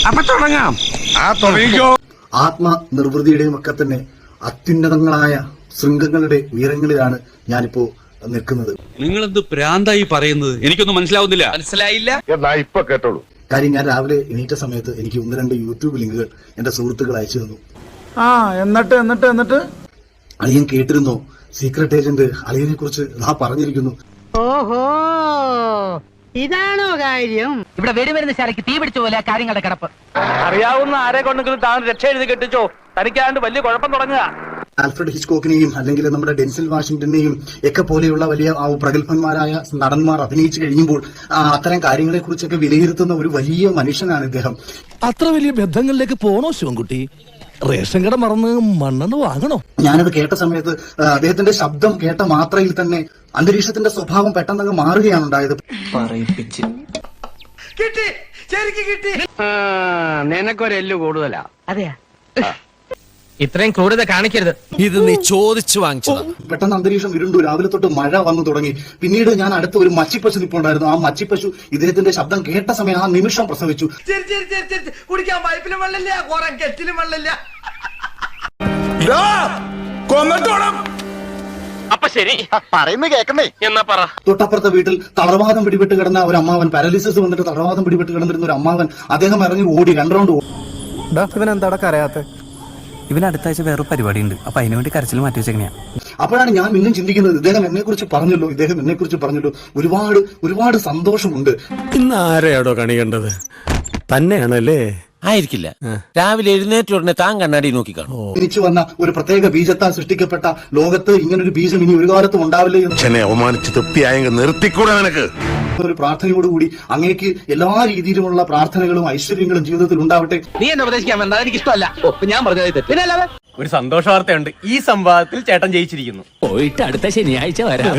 അപ്പൊ തുടങ്ങാം. ആത്മനിർവൃതിയുടെയും ഒക്കെ തന്നെ അത്യുന്നതങ്ങളായ ശൃംഗങ്ങളുടെ ഉയരങ്ങളിലാണ് ഞാനിപ്പോ നിൽക്കുന്നത്. നിങ്ങളെന്ത് പ്രാന്തായി പറയുന്നത്? എനിക്കൊന്നും മനസ്സിലാവുന്നില്ല. മനസ്സിലായില്ല എന്നാ ഇപ്പൊ കേട്ടോളൂ. കാര്യം ഞാൻ രാവിലെ എണീറ്റ സമയത്ത് എനിക്ക് 1-2 യൂട്യൂബ് ലിങ്കുകൾ എന്റെ സുഹൃത്തുക്കൾ അയച്ചു തന്നു. എന്നിട്ട് അളിയൻ കേട്ടിരുന്നോ? സീക്രട്ട് ഏജന്റ് അളിയനെ കുറിച്ച് പറഞ്ഞിരിക്കുന്നു. ഓഹോ, ഇതാണോ കാര്യം? ഇവിടെ വെടിമരുന്ന് ശാലയ്ക്ക് തീ പിടിച്ച പോലെ കാര്യങ്ങളുടെ കിടപ്പ്. അറിയാവുന്ന ആരെ കൊണ്ടെങ്കിലും താൻ രക്ഷ എഴുതി കെട്ടിച്ചോ. തനിക്കാണ്ട് വലിയ കുഴപ്പം തുടങ്ങുക. ആൽഫ്രഡ് ഹിച്ച്കോക്കിനെയും അല്ലെങ്കിൽ നമ്മുടെ ഡെൻസിൽ വാഷിംഗ്ടനെയും ഒക്കെ പോലെയുള്ള വലിയ പ്രഗത്ഭന്മാരായ നടന്മാർ അഭിനയിച്ചു കഴിയുമ്പോൾ അത്തരം കാര്യങ്ങളെ കുറിച്ചൊക്കെ വിലയിരുത്തുന്ന ഒരു വലിയ മനുഷ്യനാണ് ഇദ്ദേഹം. അത്ര വലിയ ബന്ധങ്ങളിലേക്ക് പോണോ ശിവൻകുട്ടി? റേഷൻ കട മറന്ന് മണ്ണെന്ന് വാങ്ങണോ? ഞാനത് കേട്ട സമയത്ത് അദ്ദേഹത്തിന്റെ ശബ്ദം കേട്ട മാത്രയിൽ തന്നെ അന്തരീക്ഷത്തിന്റെ സ്വഭാവം പെട്ടെന്ന് മാറുകയാണ് ഉണ്ടായത്. നിനക്കൊരെല്ലു കൂടുതലാ. അതെയാ? ഇത്രയും ക്രൂരത കാണിക്കരുത്. ഇത് നീ ചോദിച്ചു വാങ്ങിച്ചതാ. പെട്ടെന്ന് അന്തരീക്ഷം ഇരുണ്ടു. രാവിലെ തൊട്ട് മഴ വന്നു തുടങ്ങി. പിന്നീട് ഞാൻ അടുത്ത ഒരു മച്ചിപ്പശു നിൽപ്പുണ്ടായിരുന്നു. ആ മച്ചിപ്പശു ഇദ്ദേഹത്തിന്റെ ശബ്ദം കേട്ട സമയം ആ നിമിഷം പ്രസവിച്ചു. കുടിക്കാൻ പൈപ്പിലും വെള്ളമില്ല, കുറെ കെറ്റിലും വെള്ളമില്ല. അപ്പൊ ശരി, പറയുന്നത് കേക്കണ്ടേ? എന്നാ പറ. തൊട്ടപ്പുറത്തെ വീട്ടിൽ തളർവാദം പിടിപെട്ട് കിടന്ന ഒരു അമ്മാവൻ, പാരലിസിസ് വന്നിട്ട് തളർവാദം പിടിപെട്ട് കിടന്നിരുന്ന ഒരു അമ്മാവൻ, അദ്ദേഹം ഇറങ്ങി ഓടി 2 റൗണ്ട് ഓടി. ഇവനെന്താ കരയാത്ത? ഇവന് അടുത്ത ആഴ്ച വേറൊരു പരിപാടി ഉണ്ട്. അപ്പൊ അതിനുവേണ്ടി കരച്ചിൽ മാറ്റി വെച്ചെങ്ങനെയാ. അപ്പോഴാണ് ഞാൻ ഇന്നും ചിന്തിക്കുന്നത്, ഇദ്ദേഹം എന്നെ കുറിച്ച് പറഞ്ഞല്ലോ, ഒരുപാട് സന്തോഷമുണ്ട്. ഇന്ന് ആരെയാടോ കണി കണ്ടത്? തന്നെയാണല്ലേ? ആയിരിക്കില്ല. രാവിലെ എഴുന്നേറ്റ ഉടനെ താൻ കണ്ണാടി നോക്കി കാണും. ജനിച്ചു വന്ന ഒരു പ്രത്യേക ബീജത്താൽ സൃഷ്ടിക്കപ്പെട്ട ലോകത്ത് ഇങ്ങനൊരു ബീജം ഇനി ഒരു കാലത്തും ഉണ്ടാവില്ല എന്ന് അവമാനിച്ച് തൃപ്തിയായെങ്കിൽ നിർത്തിക്കൂടെ നിനക്ക്? ഒരു പ്രാർത്ഥനയോടുകൂടി അങ്ങേക്ക് എല്ലാ രീതിയിലുമുള്ള പ്രാർത്ഥനകളും ഐശ്വര്യങ്ങളും ജീവിതത്തിൽ ഉണ്ടാവട്ടെ. നീ എന്നെ ഉപദേശിക്കാൻ വേണ്ട, എനിക്ക് ഇഷ്ടമല്ല. ഞാൻ പറഞ്ഞത് തെറ്റ്. ഒരു സന്തോഷ വാർത്തയുണ്ട്. ഈ സംവാദത്തിൽ ചേട്ടൻ ജയിച്ചിരിക്കുന്നു. പോയിട്ട് അടുത്ത ശനിയാഴ്ച വരാം.